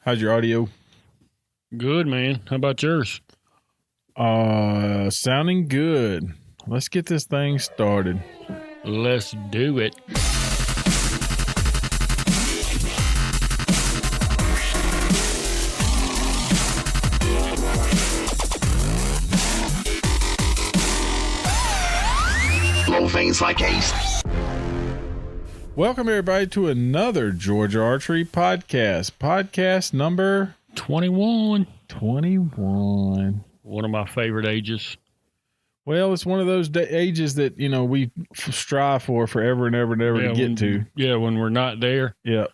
How's your audio? Good, man. How about yours? Sounding good. Let's get this thing started. Let's do it. Blow things like ace. Welcome, everybody, to another Georgia Archery podcast. Podcast number 21. 21. One of my favorite ages. Well, it's one of those ages that, you know, we strive for forever and ever and ever to get to. Yeah, when we're not there. Yeah.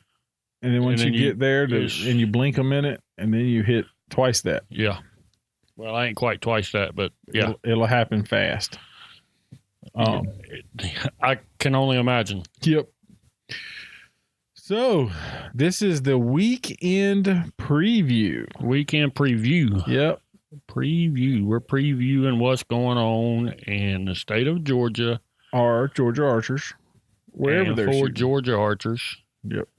And then once you get there and you blink a minute and then you hit twice that. Yeah. Well, I ain't quite twice that, but yeah. It'll happen fast. I can only imagine. Yep. So, this is the weekend preview. Weekend preview. Yep. Preview. We're previewing what's going on in the state of Georgia. Our Georgia Archers. Wherever they're shooting. Georgia Archers. Yep.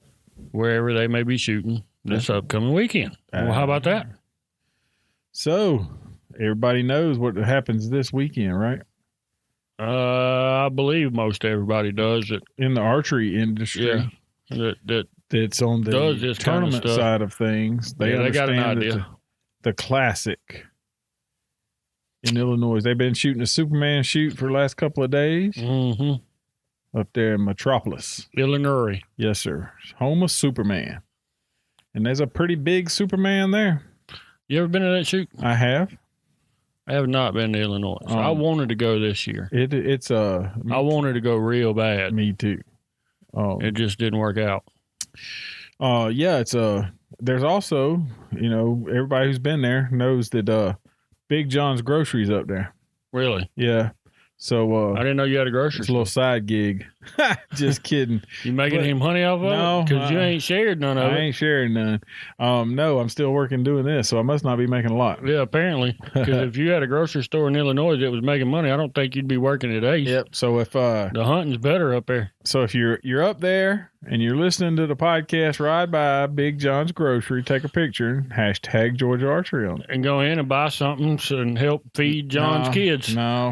Wherever they may be shooting this upcoming weekend. Well, how about that? So, everybody knows what happens this weekend, right? I believe most everybody does it. In the archery industry. Yeah. That's on the tournament side of things. They got an idea. That the classic in Illinois. They've been shooting a Superman shoot for the last couple of days. Mm-hmm. Up there in Metropolis. Illinois. Yes, sir. Home of Superman. And there's a pretty big Superman there. You ever been to that shoot? I have. I have not been to Illinois. So I wanted to go this year. I wanted to go real bad. Me too. It just didn't work out. Yeah, there's also, you know, everybody who's been there knows that Big John's Groceries up there. Really? Yeah. So I didn't know you had a grocery store. It's a little side gig. Just kidding. You making any money off of it? No. Because you ain't shared none of it. I ain't sharing none. No, I'm still working doing this, so I must not be making a lot. Yeah, apparently. Because if you had a grocery store in Illinois that was making money, I don't think you'd be working at Ace. Yep. So if the hunting's better up there. So if you're up there and you're listening to the podcast, ride by Big John's Grocery, take a picture, hashtag Georgia Archery on it, and go in and buy something and help feed John's kids. No,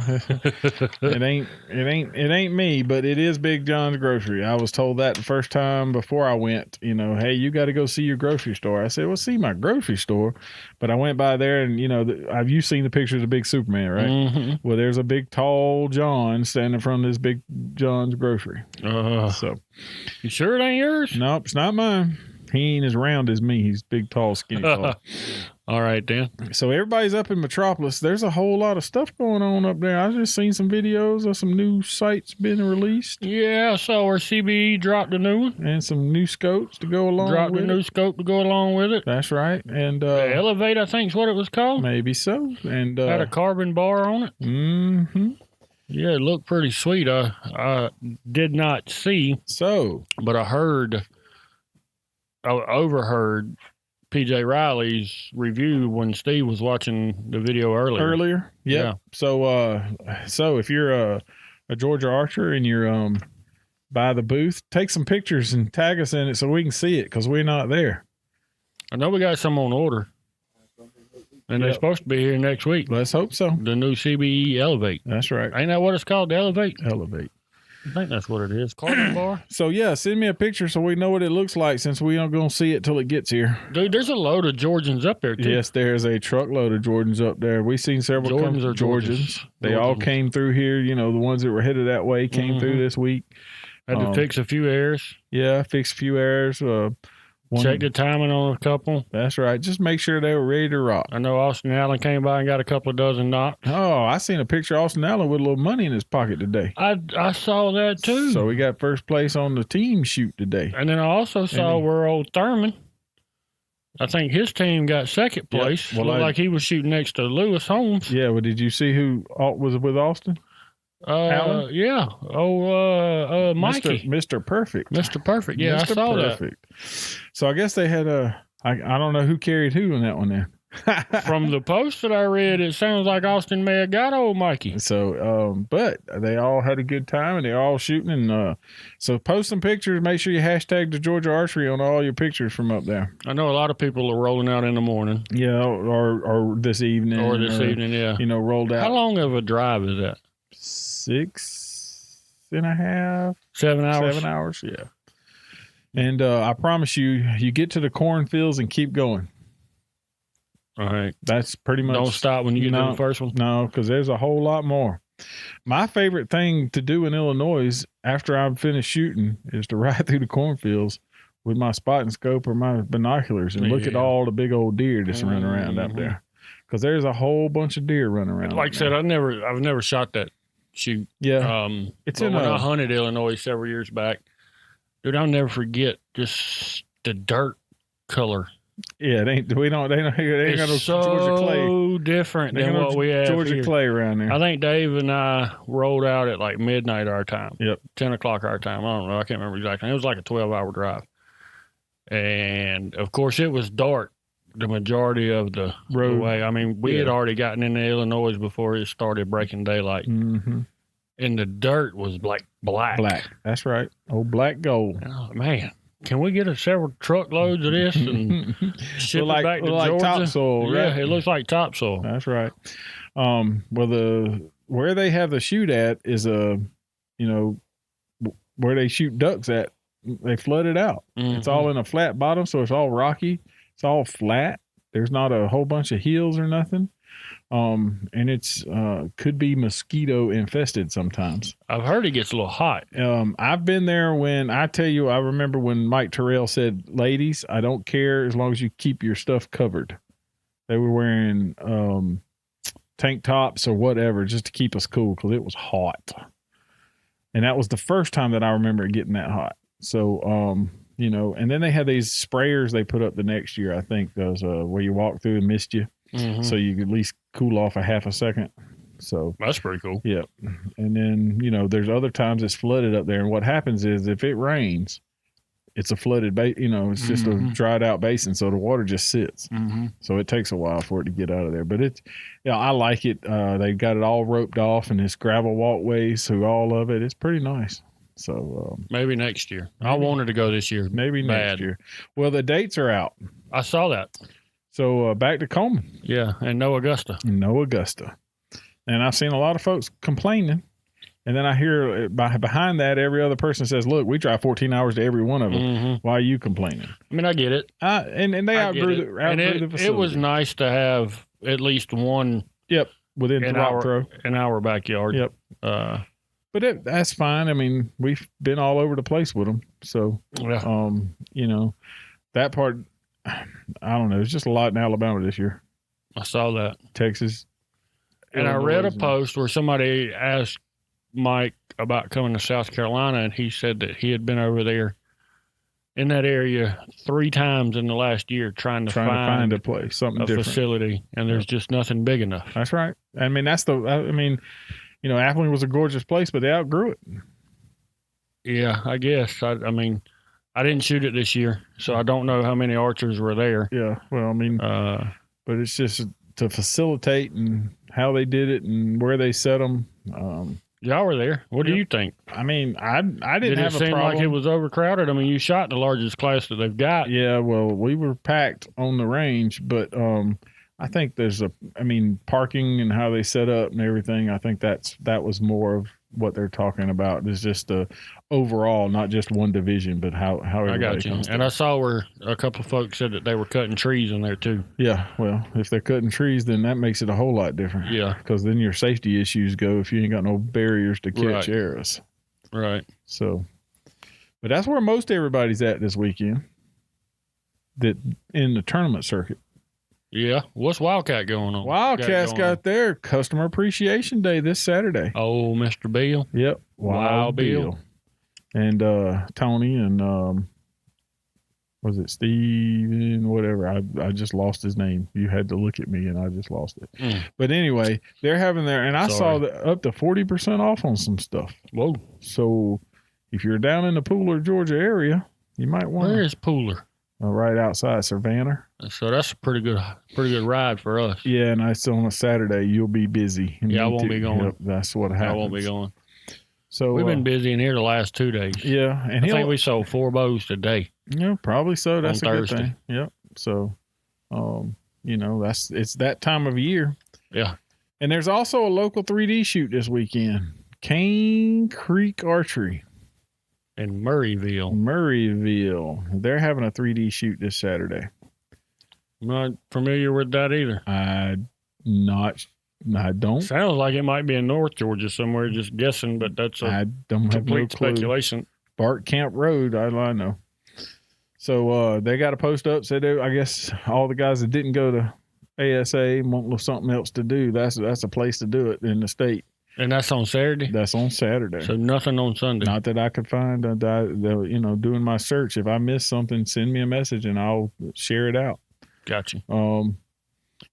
it ain't me, but it is Big John's Grocery. I was told that the first time before I went. You know, hey, you got to go see your grocery store. I said, well, see my grocery store, but I went by there and you know, have you seen the pictures of Big Superman, right? Mm-hmm. Well, there's a big tall John standing in front of this Big John's Grocery. So, you sure it ain't yours? Nope, it's not mine. He ain't as round as me. He's big, tall, skinny, tall. All right, then. So everybody's up in Metropolis. There's a whole lot of stuff going on up there. I just seen some videos of some new sites being released. Yeah, I saw where CBE dropped a new one. And some new scopes to go along with it. Dropped a new scope to go along with it. That's right. And Elevate, I think is what it was called. Maybe so. And had a carbon bar on it. Mm-hmm. Yeah, it looked pretty sweet. I did not see. So. But I overheard PJ Riley's review when Steve was watching the video earlier. Yep. Yeah. So if you're a Georgia Archer and you're by the booth, take some pictures and tag us in it so we can see it because we're not there. I know we got some on order. And they're supposed to be here next week. Let's hope so. The new CBE Elevate. That's right. Ain't that what it's called, the Elevate? Elevate. I think that's what it is. Carbon bar. So, yeah, send me a picture so we know what it looks like since we aren't going to see it till it gets here. Dude, there's a load of Georgians up there, too. Yes, there's a truckload of Georgians up there. We've seen several Georgians. They all came through here. You know, the ones that were headed that way came through this week. Had to fix a few errors. Yeah, fix a few errors. Check the timing on a couple. That's right. Just make sure they were ready to rock. I know Austin Allen came by and got a couple of dozen knocks. Oh, I seen a picture of Austin Allen with a little money in his pocket today. I saw that too. So we got first place on the team shoot today. And then I also saw where old Thurman, I think his team got second place. Well, looked like he was shooting next to Lewis Holmes. Yeah, well, did you see who was with Austin? Allen? Yeah. Mikey. Mr. Perfect. Mr. Perfect. Yeah, Mr. I saw Perfect. So I guess they had I don't know who carried who in that one then. From the post that I read, it sounds like Austin may have got old Mikey. So, but they all had a good time and they're all shooting. And so post some pictures. Make sure you hashtag the Georgia Archery on all your pictures from up there. I know a lot of people are rolling out in the morning. Yeah, or this evening. Or this evening, yeah. Rolled out. How long of a drive is that? 6.5. 7 hours? 7 hours, yeah. And I promise you get to the cornfields and keep going. All right. That's pretty much. Don't stop when you get to the first one? No, because there's a whole lot more. My favorite thing to do in Illinois after I'm finished shooting is to ride through the cornfields with my spotting scope or my binoculars and look at all the big old deer that's running around up there. Because there's a whole bunch of deer running around. Like I said, I've never shot that shoot. Yeah. It's when I hunted Illinois several years back. Dude, I'll never forget just the dirt color. Yeah, they ain't got no Georgia clay. So different than what we have Georgia here. clay around there. I think Dave and I rolled out at like midnight our time. Yep. 10 o'clock our time. I don't know. I can't remember exactly. It was like a 12-hour drive. And, of course, it was dark the majority of the way. I mean, we had already gotten into Illinois before it started breaking daylight. Mm-hmm. And the dirt was like black. Black. That's right. Old black gold. Oh, man. Can we get several truckloads of this and ship it back to Georgia? Like topsoil, right? Yeah, it looks like topsoil. That's right. Well, where they have the shoot at is where they shoot ducks at. They flood it out. Mm-hmm. It's all in a flat bottom, so it's all rocky. It's all flat. There's not a whole bunch of hills or nothing. And it's could be mosquito infested sometimes. I've heard it gets a little hot. I've been there I remember when Mike Terrell said, ladies, I don't care as long as you keep your stuff covered. They were wearing tank tops or whatever just to keep us cool because it was hot. And that was the first time that I remember it getting that hot. So, and then they had these sprayers they put up the next year, I think, those where you walk through and mist you. Mm-hmm. So you could at least cool off a half a second. So that's pretty cool. Yeah. And then, there's other times it's flooded up there. And what happens is if it rains, it's a flooded it's just a dried out basin. So the water just sits. Mm-hmm. So it takes a while for it to get out of there. But I like it. They got it all roped off and it's gravel walkways through all of it. It's pretty nice. So maybe next year. I wanted to go this year. Maybe next year. Well, the dates are out. I saw that. So back to Coleman. Yeah, and no Augusta. And I've seen a lot of folks complaining. And then I hear behind that, every other person says, look, we drive 14 hours to every one of them. Mm-hmm. Why are you complaining? I mean, I get it. And they outgrew the facility. It was nice to have at least one. Yep, within the rock throw. In our backyard. Yep. But that's fine. I mean, we've been all over the place with them. So, that part, I don't know. There's just a lot in Alabama this year. I saw that. Texas. And Illinois, I read a post where somebody asked Mike about coming to South Carolina, and he said that he had been over there in that area 3 times in the last year trying to find a place, something different. Facility, and there's just nothing big enough. That's right. I mean, Appling was a gorgeous place, but they outgrew it. Yeah, I guess. I mean, I didn't shoot it this year, so I don't know how many archers were there. Yeah, well, I mean, but it's just to facilitate and how they did it and where they set them. Y'all were there. What do you think? I mean, I didn't have a problem. Did it seem like it was overcrowded? I mean, you shot the largest class that they've got. Yeah, well, we were packed on the range, but I think there's parking and how they set up and everything. I think that was more of what they're talking about. Is just overall, not just one division, but how everybody I got you. And I saw where a couple of folks said that they were cutting trees in there too. Yeah, well, if they're cutting trees, then that makes it a whole lot different. Yeah, because then your safety issues go if you ain't got no barriers to catch arrows. Right. So, but that's where most everybody's at this weekend. That in the tournament circuit. Yeah. What's Wildcat going on? Wildcat's got their Customer Appreciation Day this Saturday. Oh, Mr. Bill. Yep. Wild Bill. And Tony and was it Steven? Whatever. I just lost his name. You had to look at me and I just lost it. Mm. But anyway, they're having and I saw that up to 40% off on some stuff. Whoa. So if you're down in the Pooler, Georgia area, you might want Where is Pooler? right outside Savannah. So that's a pretty good ride for us. Yeah, and it's on a Saturday. You'll be busy. Yeah, I won't be going. Yep, that's what happens. I won't be going. So we've been busy in here the last 2 days. Yeah, and I think we sold 4 bows today. Yeah, probably so. That's a Thursday. good thing. Yep. So, it's that time of year. Yeah. And there's also a local 3D shoot this weekend. Cane Creek Archery in Murrayville. They're having a 3D shoot this Saturday. I'm not familiar with that either. I don't. Sounds like it might be in North Georgia somewhere, just guessing, but that's I don't have no clue. Speculation. Bart Camp Road, I know. So they got a post up, said I guess all the guys that didn't go to ASA want something else to do. That's a place to do it in the state. And that's on Saturday? That's on Saturday. So nothing on Sunday? Not that I could find. Doing my search. If I miss something, send me a message and I'll share it out. Gotcha.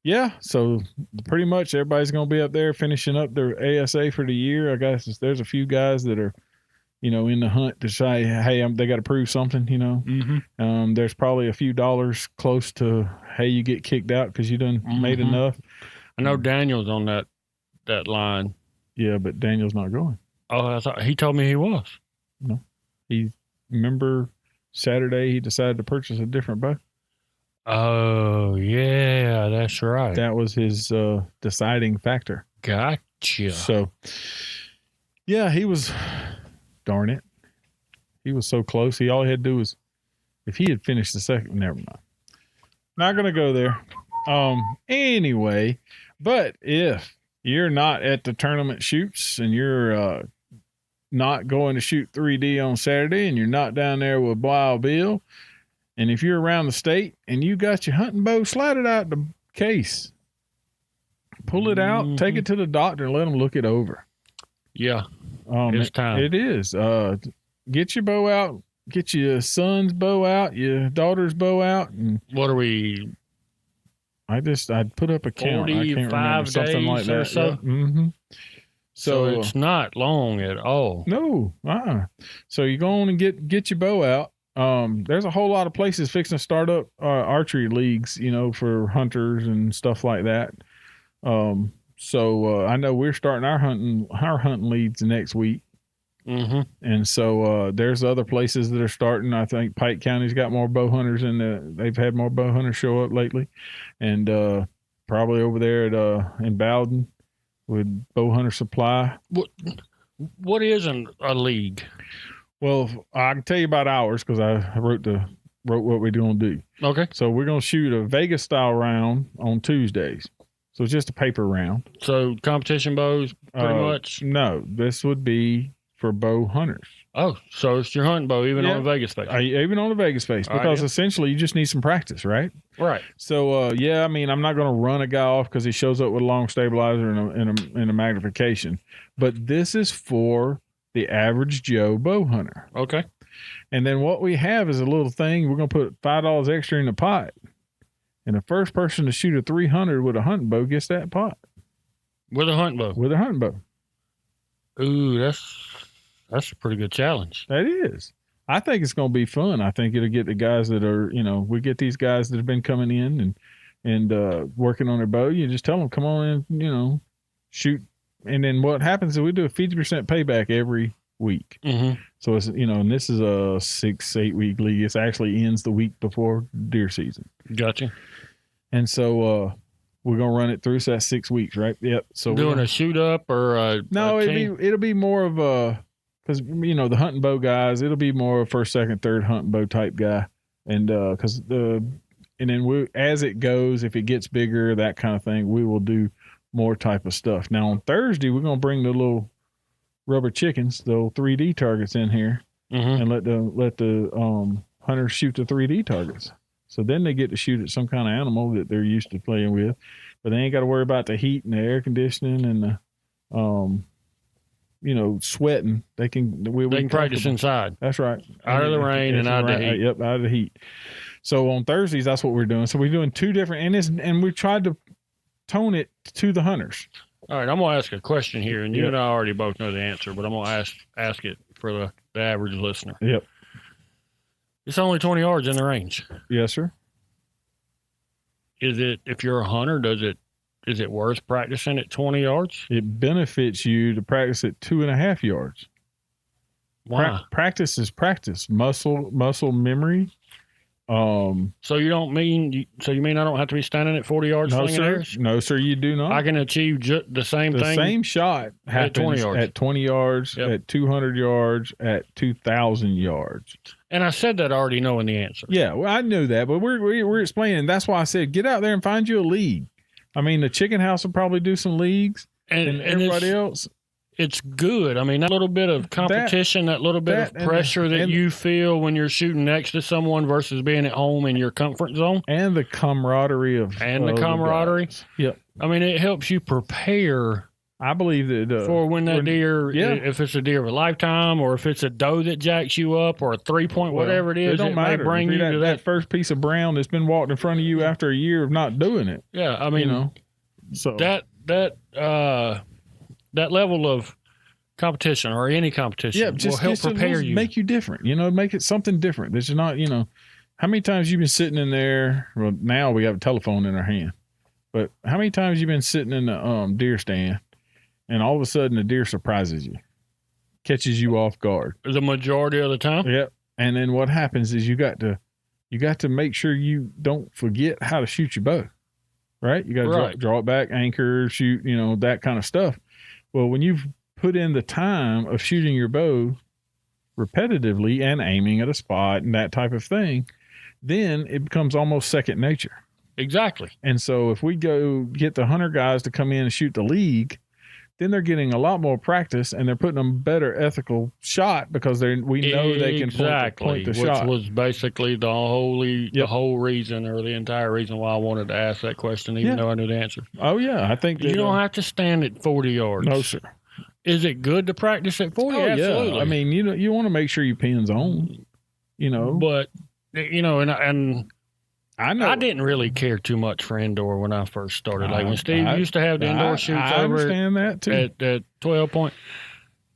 Yeah, so pretty much everybody's going to be up there finishing up their ASA for the year. I guess there's a few guys that are, in the hunt to say, hey, they got to prove something, Mm-hmm. There's probably a few dollars close to, hey, you get kicked out because you done made enough. I know Daniel's on that line. Yeah, but Daniel's not going. Oh, I thought he told me he was. No. Remember Saturday he decided to purchase a different bow? Oh, yeah, that's right. That was his deciding factor. Gotcha. So, yeah, he was, darn it. He was so close. All he had to do was, if he had finished the second, never mind. Not going to go there. Anyway, but if you're not at the tournament shoots and you're not going to shoot 3D on Saturday and you're not down there with Wild Bill, and if you're around the state and you got your hunting bow, slide it out the case. Pull it out, take it to the doctor, and let them look it over. Yeah, it's time. It is. Get your bow out. Get your son's bow out, your daughter's bow out. And what are we? I'd put up a count. I can't remember, something like that. So? Yeah. Mm-hmm. So it's not long at all. No. So you go on and get your bow out. There's a whole lot of places fixing to start up archery leagues, for hunters and stuff like that. So I know we're starting our hunting leagues next week. Mm-hmm. And so there's other places that are starting. I think Pike County's got more bow hunters, and they've had more bow hunters show up lately. And probably over there in Bowden with Bow Hunter Supply. What is a league? Well, I can tell you about ours because I wrote what we're going to do. Okay. So we're going to shoot a Vegas style round on Tuesdays. So it's just a paper round. So competition bows, pretty much? No, this would be for bow hunters. Oh, so it's your hunting bow, even on a Vegas face? Even on a Vegas face, because essentially you just need some practice, right? Right. So, I'm not going to run a guy off because he shows up with a long stabilizer and a magnification. But this is for the average Joe bow hunter. Okay. And then what we have is a little thing. We're going to put $5 extra in the pot. And the first person to shoot a 300 with a hunting bow gets that pot. With a hunting bow? With a hunting bow. Ooh, that's a pretty good challenge. That is. I think it's going to be fun. I think it'll get the guys that are, we get these guys that have been coming in and working on their bow. You just tell them, come on in, shoot. And then what happens is we do a 50% payback every week. Mm-hmm. So it's, and this is a 6-8 week league. It actually ends the week before deer season. Gotcha. And so we're going to run it through. So that's 6 weeks, right? Yep. So doing a shoot up or no, it'll be more of a, because, the hunting bow guys, it'll be more of first, second, third hunting bow type guy. And and then as it goes, if it gets bigger, that kind of thing, we will do more type of stuff. Now on Thursday, we're going to bring the little rubber chickens, the little 3D targets in here, and let the hunters shoot the 3D targets. So then they get to shoot at some kind of animal that they're used to playing with, but they ain't got to worry about the heat and the air conditioning and the sweating. They can practice inside. That's right. Out of the rain and out of the heat. Yep, out of the heat. So on Thursdays, that's what we're doing. So we're doing two different, and we tried to tone it to the hunters. All right, I'm going to ask a question here, and you and I already both know the answer, but I'm going to ask it for the average listener. Yep. It's only 20 yards in the range. Yes, sir. Is it, if you're a hunter, is it worth practicing at 20 yards? It benefits you to practice at 2.5 yards. Why? Practice is practice. Muscle memory. So you mean I don't have to be standing at 40 yards No, slinging sir. arrows? No, sir, you do not. I can achieve the same the thing. same shot happens at 20 yards, Yep. at 200 yards, at 2,000 yards. And I said that already knowing the answer. Yeah, well, I knew that, but we're explaining. That's why I said get out there and find you a league. I mean, the Chicken House will probably do some leagues, and everybody else. It's good. I mean, that little bit of competition, that little bit of pressure that you feel when you're shooting next to someone versus being at home in your comfort zone. And the camaraderie of the camaraderie. Yep. I mean, it helps you prepare. I believe that for when that deer, if it's a deer of a lifetime, or if it's a doe that jacks you up, or a 3-point, whatever it is, it don't matter. May bring you to that first piece of brown that's been walked in front of you after a year of not doing it. Yeah, I mean, so that level of competition or any competition will help prepare you. Make you different, make it something different. This is not, how many times you've been sitting in there? Well, now we have a telephone in our hand, but how many times you've been sitting in the deer stand and all of a sudden the deer surprises you, catches you off guard? The majority of the time. Yep. And then what happens is you got to make sure you don't forget how to shoot your bow, right? You got to draw it back, anchor, shoot, that kind of stuff. Well, when you've put in the time of shooting your bow repetitively and aiming at a spot and that type of thing, then it becomes almost second nature. Exactly. And so if we go get the hunter guys to come in and shoot the league, then they're getting a lot more practice and they're putting a better ethical shot because we know they can point the shot. Which was basically the whole reason, or the entire reason why I wanted to ask that question, even though I knew the answer. Oh, yeah. I think you don't have to stand at 40 yards. No, sir. Is it good to practice at 40? Oh, absolutely. Yeah. I mean, you want to make sure your pin's on, But, and I know. I didn't really care too much for indoor when I first started. Like when Steve used to have the indoor shoots over that too. At 12 point,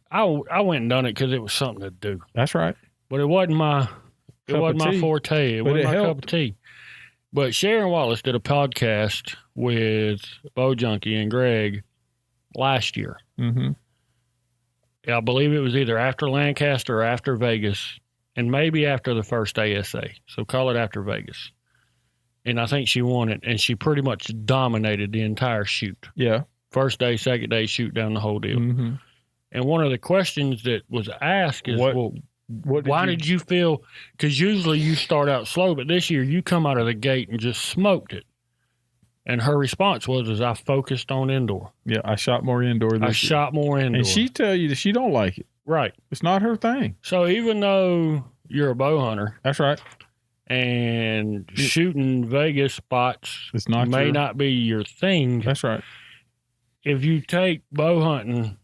I went and done it because it was something to do. That's right. But it wasn't my forte. It wasn't my cup of tea. But Sharon Wallace did a podcast with Bo Junkie and Greg last year. Mm-hmm. I believe it was either after Lancaster or after Vegas, and maybe after the first ASA. So call it after Vegas. And I think she won it, and she pretty much dominated the entire shoot. Yeah. First day, second day, shoot down the whole deal. Mm-hmm. And one of the questions that was asked is, why did you feel, because usually you start out slow, but this year you come out of the gate and just smoked it. And her response was, I focused on indoor. Yeah, I shot more indoor this year. Shot more indoor. And she tell you that she don't like it. Right. It's not her thing. So even though you're a bow hunter. That's right. And shooting Vegas spots may not be your thing. That's right. If you take bow hunting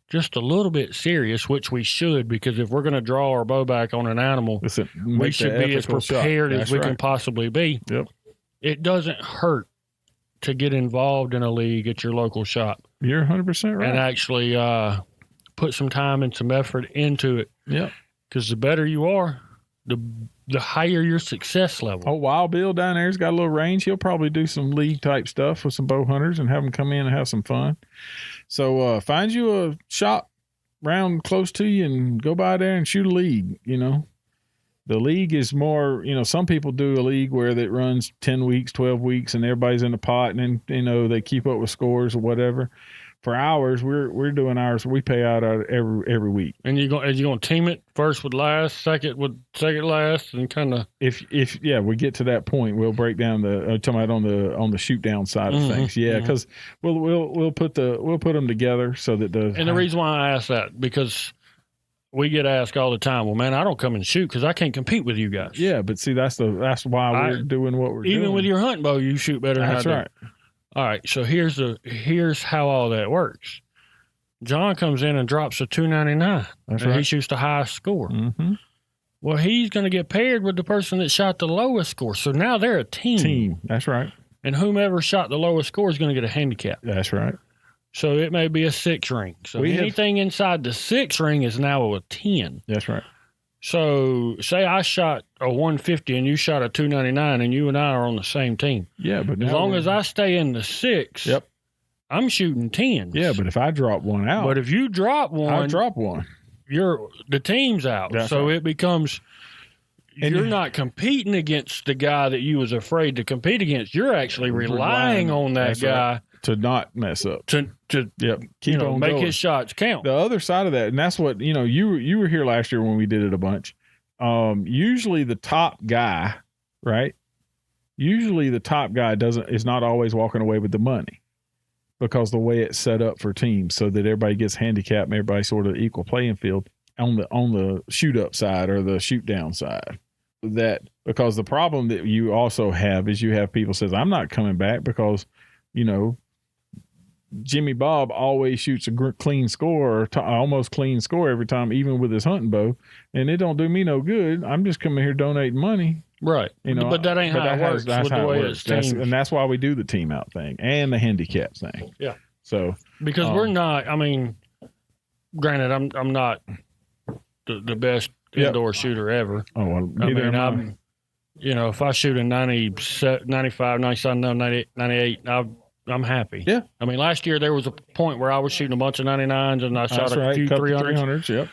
just a little bit serious, which we should, because if we're going to draw our bow back on an animal, we should be as prepared as we can possibly be. Yep. It doesn't hurt to get involved in a league at your local shop. You're 100% right. And actually put some time and some effort into it. Yep. Because the better you are, the higher your success level. Oh, Wild Bill down there's got a little range. He'll probably do some league type stuff with some bow hunters and have them come in and have some fun. So find you a shop round close to you and go by there and shoot a league. The league is more, some people do a league where it runs 10 weeks, 12 weeks, and everybody's in the pot, and then, they keep up with scores or whatever. For ours, we're doing ours. We pay out every week. And you going to team it first with last, second with second last, and kind of. If we get to that point, we'll break down talking about on the Shootdown side of things. Yeah, because we'll put them together so that the reason why I ask that, because we get asked all the time, well, man, I don't come and shoot because I can't compete with you guys. Yeah, but see, that's why we're doing what we're doing. Even with your hunting bow, you shoot better than I do. That's right. All right, so here's how all that works. John comes in and drops a 299. That's right. He shoots the highest score. Mm-hmm. Well, he's going to get paired with the person that shot the lowest score. So now they're a team. That's right. And whomever shot the lowest score is going to get a handicap. That's right. So it may be a 6 ring. So anything inside the 6 ring is now a 10. That's right. So say I shot a 150 and you shot a 299 and you and I are on the same team. Yeah, but as long as I stay in the 6, yep, I'm shooting 10s. Yeah, but if I drop one out, but if you drop one, I drop one. The team's out. That's so right. It becomes you're not competing against the guy that you was afraid to compete against. You're actually relying on that guy. Right. To not mess up. To keep on make going. his shots count. The other side of that, and that's what, you were here last year when we did it a bunch. Usually the top guy, right? Usually the top guy is not always walking away with the money because the way it's set up for teams so that everybody gets handicapped and everybody sort of equal playing field on the shoot up side or the shoot down side. That because the problem that you also have is you have people says, I'm not coming back because, Jimmy Bob always shoots a clean score or almost clean score every time, even with his hunting bow, and it don't do me no good. I'm just coming here donating money. Right. But that ain't how it works with the way it's teams. And that's why we do the team out thing and the handicap thing. Yeah. So because we're not, granted, I'm not the best indoor shooter ever. Oh, well, neither am I. If I shoot a 95, 97, 98, I'm happy. Yeah. Last year there was a point where I was shooting a bunch of 99s and I shot a few 300s. Yep.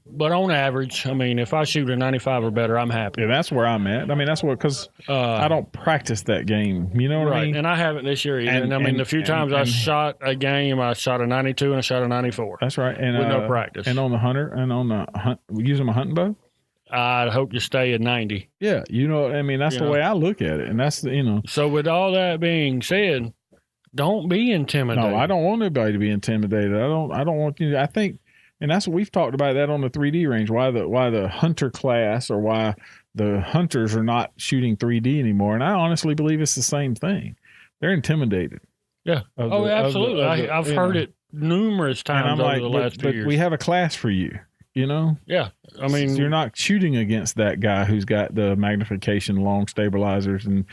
But on average, if I shoot a 95 or better, I'm happy. Yeah, that's where I'm at. That's what, because I don't practice that game. You know what I mean? And I haven't this year either. And the few times I shot a game, I shot a 92 and I shot a 94. That's right. And with no practice. And on the hunter and on the hunt, using my hunting bow? I hope you stay at 90. Yeah. That's the way I look at it. And that's So with all that being said, don't be intimidated. No, I don't want anybody to be intimidated. I don't want you to, I think, and that's what we've talked about that on the 3D range, why the hunter class or why the hunters are not shooting 3D anymore. And I honestly believe it's the same thing. They're intimidated. Yeah. Absolutely. I've heard it numerous times over the last 2 years. We have a class for you, Yeah. You're not shooting against that guy who's got the magnification, long stabilizers, and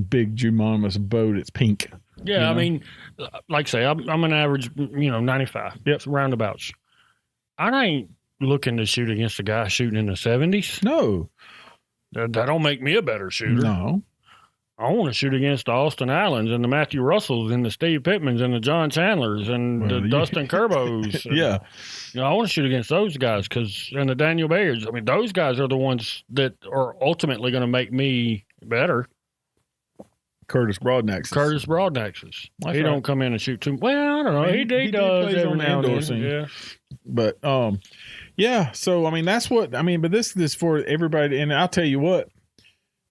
big humongous bow that's pink. Yeah, like I say, I'm an average, 95. Yep. Roundabouts. I ain't looking to shoot against a guy shooting in the 70s. No. That don't make me a better shooter. No. I want to shoot against the Austin Allens and the Matthew Russells and the Steve Pittmans and the John Chandlers and the Dustin Kerbos. Yeah. I want to shoot against those guys and the Daniel Bayards. Those guys are the ones that are ultimately going to make me better. Curtis Broadnaxes. He don't come in and shoot too well. I don't know. He does every on now and then. Scene. Yeah. But yeah. So that's what But this is for everybody. And I'll tell you what.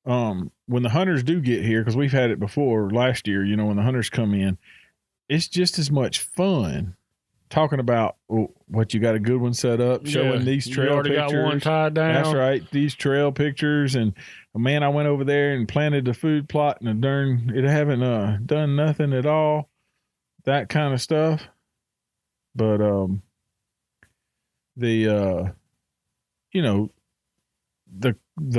When the hunters do get here, because we've had it before last year. When the hunters come in, it's just as much fun talking about what you got a good one set up, showing these trail pictures. You already got one tied down. That's right. These trail pictures and. Man, I went over there and planted the food plot and it haven't done nothing at all. That kind of stuff. But the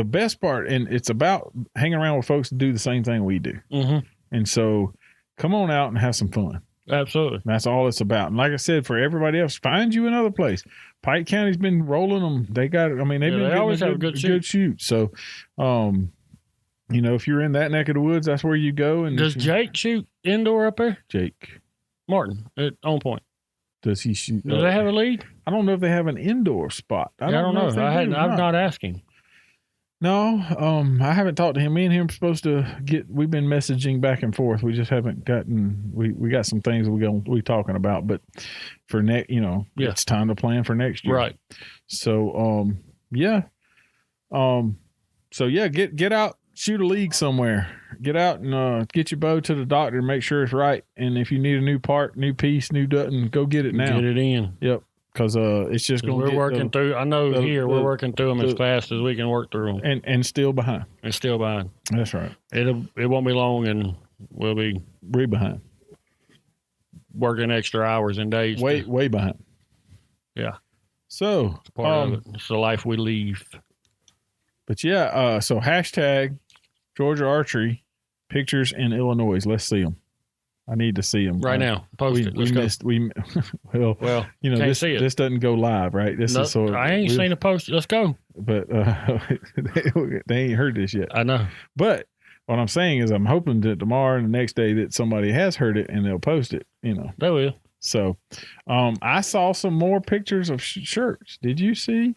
best part, and it's about hanging around with folks to do the same thing we do. Mm-hmm. And so come on out and have some fun. Absolutely. That's all it's about. And like I said, for everybody else, find you another place. Pike County's been rolling them. They got, they always have a good shoot. So, if you're in that neck of the woods, that's where you go. And does Jake shoot indoor up there? Jake Martin at On Point. Does he shoot? Do they have a lead? I don't know if they have an indoor spot. I don't know. I've not asked him. No, I haven't talked to him. Me and him are supposed to we've been messaging back and forth. We just haven't we got some things we talking about, but for it's time to plan for next year. Right. So, get out, shoot a league somewhere, get out and get your bow to the doctor and make sure it's right. And if you need a new part, new piece, new Dutton, go get it now. Get it in. Yep. Because it's just going to we're working through. I know we're working through them as fast as we can work through them, and still behind. And still behind. That's right. It won't be long, and we'll be behind. Working extra hours and days. Way behind. Yeah. So it's part of it. It's the life we leave. But yeah, so hashtag Georgia Archery pictures in Illinois. Let's see them. I need to see them right now. Post it. Let's go. Well, you know, can't see it. This doesn't go live, right? This No, is sort of, I ain't seen a post. Let's go. But they ain't heard this yet. I know. But what I'm saying is I'm hoping that tomorrow and the next day that somebody has heard it and they'll post it, you know. They will. So I saw some more pictures of shirts. Did you see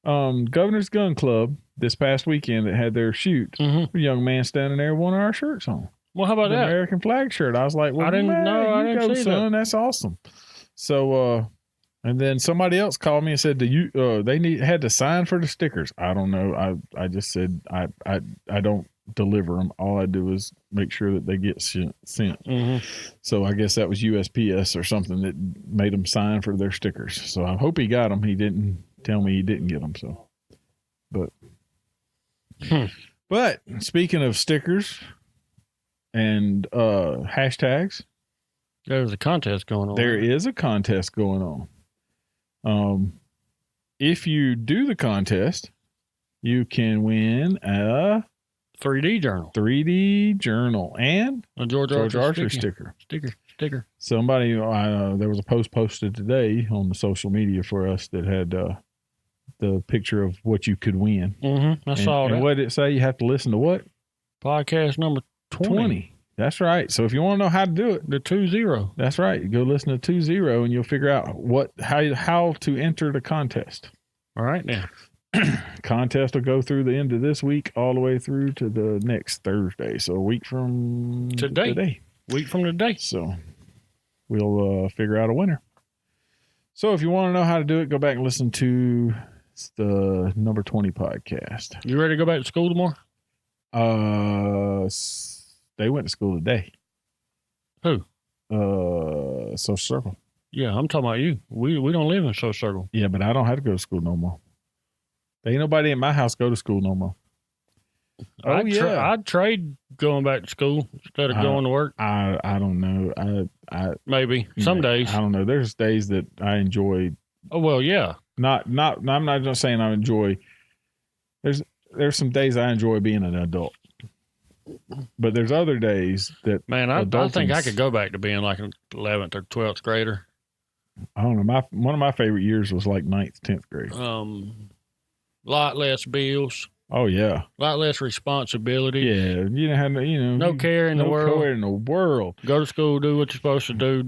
Governor's Gun Club this past weekend that had their shoot? Mm-hmm. A young man standing there with one of our shirts on. Well, how about the that? American flag shirt. I was like, well, I didn't see son. that. That's awesome. So, and then somebody else called me and said, they had to sign for the stickers. I don't know. I just said, I don't deliver them. All I do is make sure that they get sent. Mm-hmm. So I guess that was USPS or something that made them sign for their stickers. So I hope he got them. He didn't tell me he didn't get them. So, but speaking of stickers and hashtags, there's a contest going on. There is a contest going on. If you do the contest, you can win a 3D journal. 3D journal and A George Archer sticker. Sticker. Somebody, there was a post posted today on the social media for us that had the picture of what you could win. Mm-hmm. I saw that. And what did it say? You have to listen to what? Podcast number 20. That's right. So if you want to know how to do it, the 20. That's right. You go listen to 20 and you'll figure out how to enter the contest. All right now. Contest will go through the end of this week all the way through to the next Thursday. So a week from today. Week from today. So we'll figure out a winner. So if you want to know how to do it, go back and listen to the number 20 podcast. You ready to go back to school tomorrow? They went to school today. Who? Social Circle. Yeah, I'm talking about you. We don't live in Social Circle. Yeah, but I don't have to go to school no more. There ain't nobody in my house go to school no more. I'd trade going back to school instead of going to work. I don't know. I maybe some days. I don't know. There's days that I enjoy. Oh well, yeah. I'm not just saying I enjoy. There's some days I enjoy being an adult, but there's other days that I think I could go back to being like an 11th or 12th grader. I don't know. One of my favorite years was like 9th, 10th grade. Lot less bills. Oh yeah. Lot less responsibility. Yeah, you don't have no care in the world. No care in the world. Go to school, do what you're supposed to do.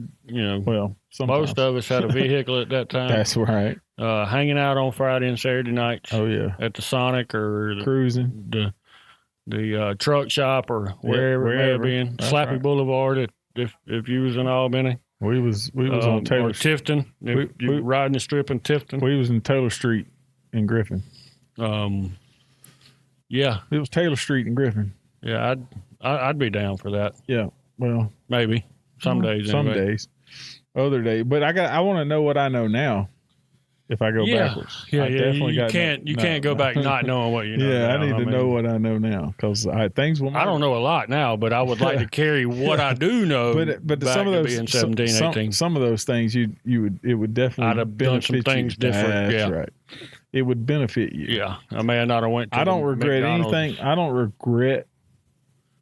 Well, sometimes. Most of us had a vehicle at that time. That's right. Hanging out on Friday and Saturday nights. Oh yeah. At the Sonic or cruising. The truck shop or wherever it may have been. That's Slappy right. Boulevard if you was in Albany. We was on Taylor or Tifton. If you riding the strip in Tifton. We was in Taylor Street in Griffin. Yeah. It was Taylor Street in Griffin. Yeah, I'd be down for that. Yeah. Well, maybe some days. Some anyway. days. Other days, but I want to know what I know now. If I go backwards, yeah. You can't go back not knowing what you know. Yeah, now. I need to know what I know now because things will. I don't know a lot now, but I would like to carry what I do know. But back some of those being 17, 18. Some of those things it would definitely. I'd have done some things different. That's right. It would benefit you. Yeah, I may not have went. To I don't regret McDonald's. anything. I don't regret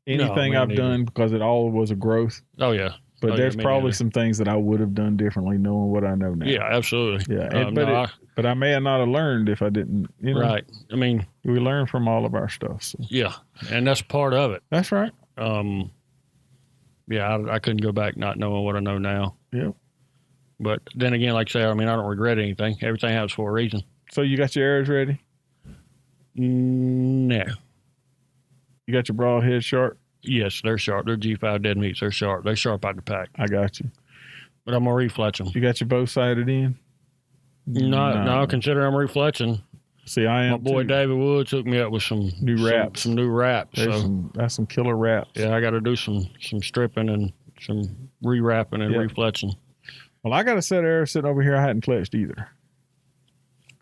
anything I've done because it all was a growth. Oh yeah. But there's probably some things that I would have done differently knowing what I know now. Yeah, absolutely. Yeah, but I may have not have learned if I didn't. Right. I mean, we learn from all of our stuff. So. Yeah, and that's part of it. That's right. Yeah, I couldn't go back not knowing what I know now. Yeah. But then again, like I say, I mean, I don't regret anything. Everything happens for a reason. So you got your arrows ready? No. You got your broadhead sharp? Yes, they're sharp. They're G5 dead meats. They're sharp. They're sharp out the pack. I got you. But I'm going to refletch them. You got your bow sighted in? No, consider I'm refletching. See, I am. My boy too. David Woods hooked me up with some new wraps. Some new wraps. That's some killer wraps. Yeah, I got to do some stripping and some re-wrapping and refletching. Well, I got a set of arrows sitting over here I hadn't fletched either.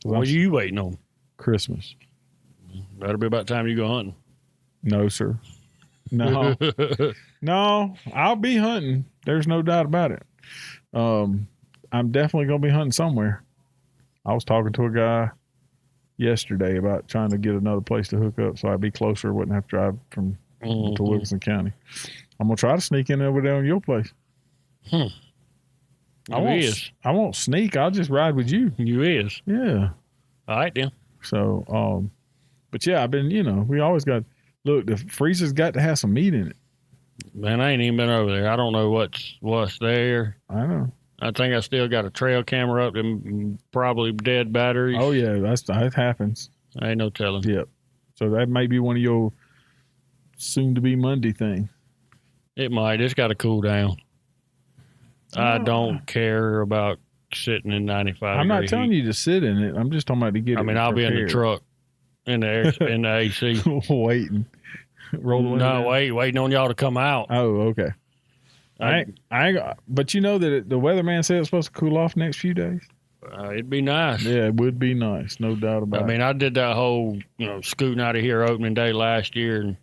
What are you waiting on? Christmas. That'll be about time you go hunting. No, sir. No. No, I'll be hunting. There's no doubt about it. I'm definitely going to be hunting somewhere. I was talking to a guy yesterday about trying to get another place to hook up so I'd be closer, wouldn't have to drive from to Wilkinson County. I'm gonna try to sneak in over there on your place. You is. I won't sneak. I'll just ride with you. You is. Yeah. All right, then. So, but yeah, I've been, we always got, look, the freezer's got to have some meat in it. Man, I ain't even been over there. I don't know what's there. I know. I think I still got a trail camera up and probably dead batteries. Oh yeah, that happens. Ain't no telling. Yep. So that may be one of your soon-to-be Monday thing. It might. It's got to cool down. I don't care about sitting in 95. I'm not telling you to sit in it. I'm just talking about to get it. I mean, I'll be in the truck, in the AC, waiting. Roll the window. No, waiting on y'all to come out. Oh, okay. I ain't. But you know that the weatherman said it's supposed to cool off next few days. It'd be nice. Yeah, it would be nice, no doubt about it. I mean, I did that whole, scooting out of here opening day last year and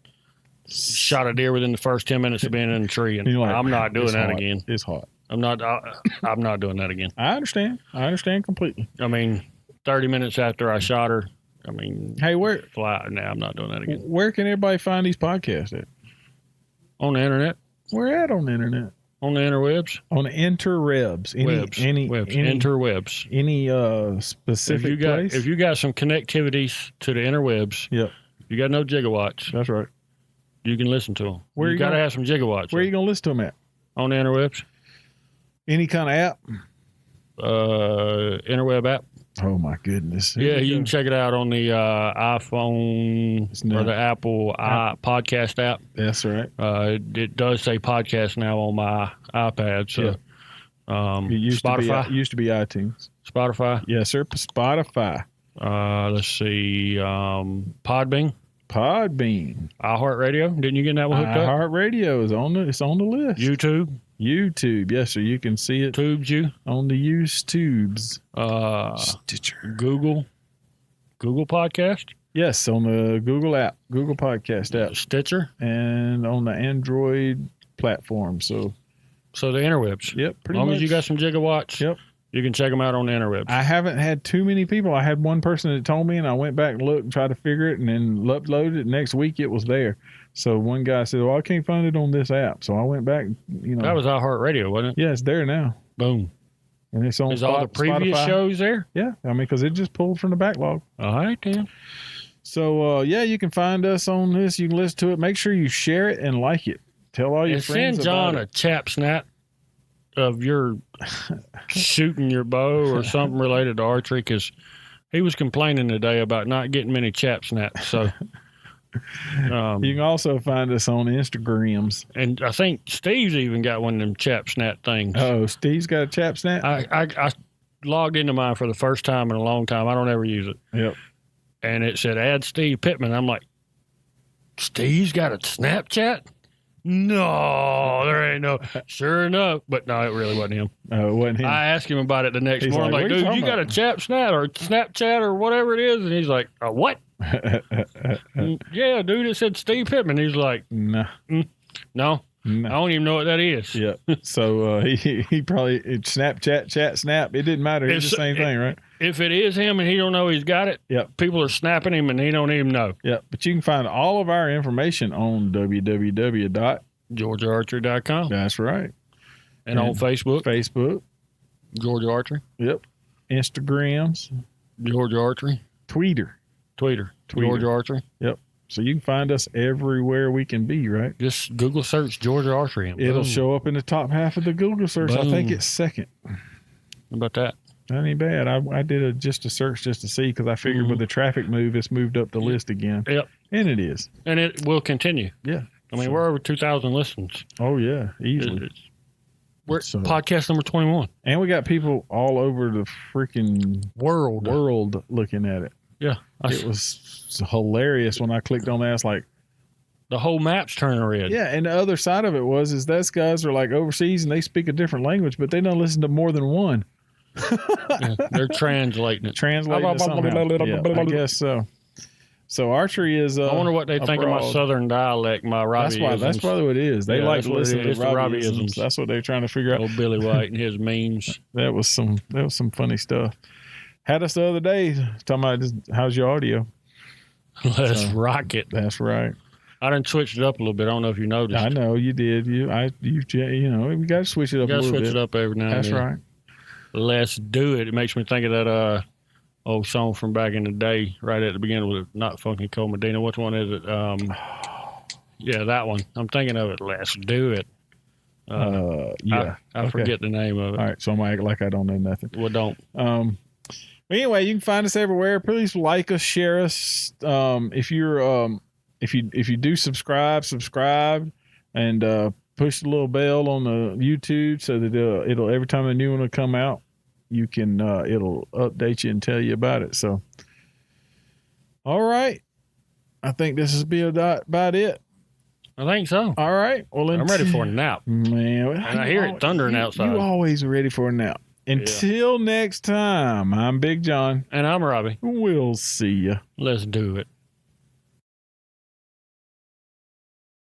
shot a deer within the first 10 minutes of being in the tree, and like, I'm not doing that hot. again. It's hot. I'm not doing that again. I understand completely. I mean, 30 minutes after I shot her, hey, I'm not doing that again. Where can everybody find these podcasts at? On the internet. Where at on the internet? On the interwebs. On the interwebs. Interwebs. Any specific place? If you got some connectivities to the interwebs, yep. You got no gigawatts. That's right. You can listen to them. You got to have some gigawatts. Where are you going to listen to them at? On the interwebs. Any kind of app? Interweb app. Oh my goodness! Yeah, you can check it out on the iPhone or the Apple podcast app. That's right. It does say podcast now on my iPad. So, it used Spotify. Used to be iTunes. Spotify. Yes, sir. Spotify. Let's see. Podbean. iHeartRadio. Didn't you get that one hooked up? iHeartRadio is on the list. YouTube, yes, sir. You can see it. Tubes you on the YouTubes. Stitcher. Google Podcast. Yes, on the Google app, Google Podcast app. Stitcher, and on the Android platform. So the interwebs. Yep, pretty much. As long as you got some gigawatts. Yep. You can check them out on the interwebs. I haven't had too many people. I had one person that told me, and I went back and looked and tried to figure it, and then uploaded it. Next week, it was there. So one guy said, well, I can't find it on this app. So I went back, That was iHeartRadio, wasn't it? Yeah, it's there now. Boom. And it's on Is all the previous Spotify. shows there? Yeah. I mean, because it just pulled from the backlog. All right, then. So, you can find us on this. You can listen to it. Make sure you share it and like it. Tell all your friends send John about a chap snap of your shooting your bow or something related to archery, because he was complaining today about not getting many chap snaps. So you can also find us on Instagrams, and I think Steve's even got one of them chap snap things. Oh, Steve's got a chap snap. I logged into mine for the first time in a long time. I don't ever use it. Yep. And it said add Steve Pittman. I'm like, Steve's got a Snapchat? No, there ain't no. Sure enough, but no, it really wasn't him. Oh, it wasn't him. I asked him about it the next morning. Like, I'm like, dude, you got a chap snap or Snapchat or whatever it is? And he's like, what? Yeah, dude, it said Steve Pittman. He's like, no, I don't even know what that is. Yeah. So he probably Snapchat, chat, snap. It didn't matter. It's the same thing, right? If it is him and he don't know he's got it, yep. People are snapping him and he don't even know. Yeah. But you can find all of our information on www.georgiaarchery.com. That's right. And on Facebook. Georgia Archery. Yep. Instagrams. Georgia Archery. Tweeter. Georgia Archery. Yep. So you can find us everywhere we can be, right? Just Google search Georgia Archery. And it'll show up in the top half of the Google search. Boom. I think it's second. How about that? That ain't bad. I did just a search just to see, because I figured with the traffic move, it's moved up the list again. Yep. And it is. And it will continue. Yeah. I mean, we're over 2,000 listens. Oh, yeah. Easily. We're podcast number 21. And we got people all over the freaking world looking at it. Yeah. It was hilarious when I clicked on that. It's like, the whole map's turning red. Yeah, and the other side of it is those guys are like overseas and they speak a different language, but they don't listen to more than one. They're translating it. Translating it somehow. I guess so. So archery is. I wonder what they think of my southern dialect, my Robbie-isms. That's probably what it is. They like to listen to Robbie-isms. That's what they're trying to figure out. Old Billy White and his memes. That was some funny stuff. Had us the other day talking about how's your audio. Let's rock it. That's right. I done switched it up a little bit. I don't know if you noticed. I know you did. We got to switch it up a little bit. Switch it up every now and That's then. right. Let's do it. It makes me think of that old song from back in the day, right at the beginning with Not Funky Cold Medina. Which one is it? Yeah, that one. I'm thinking of it. Let's do it. Yeah. I forget the name of it. All right, so I'm gonna act like I don't know nothing. Well, don't. But anyway, you can find us everywhere. Please like us, share us. If you do subscribe, and push the little bell on the YouTube so that it'll every time a new one will come out, you can it'll update you and tell you about it. So, all right, I think this is about it. I think so. All right. Well, I'm ready for a nap. Man, and I hear it thundering outside. You always ready for a nap. Until next time, I'm Big John. And I'm Robbie. We'll see ya. Let's do it.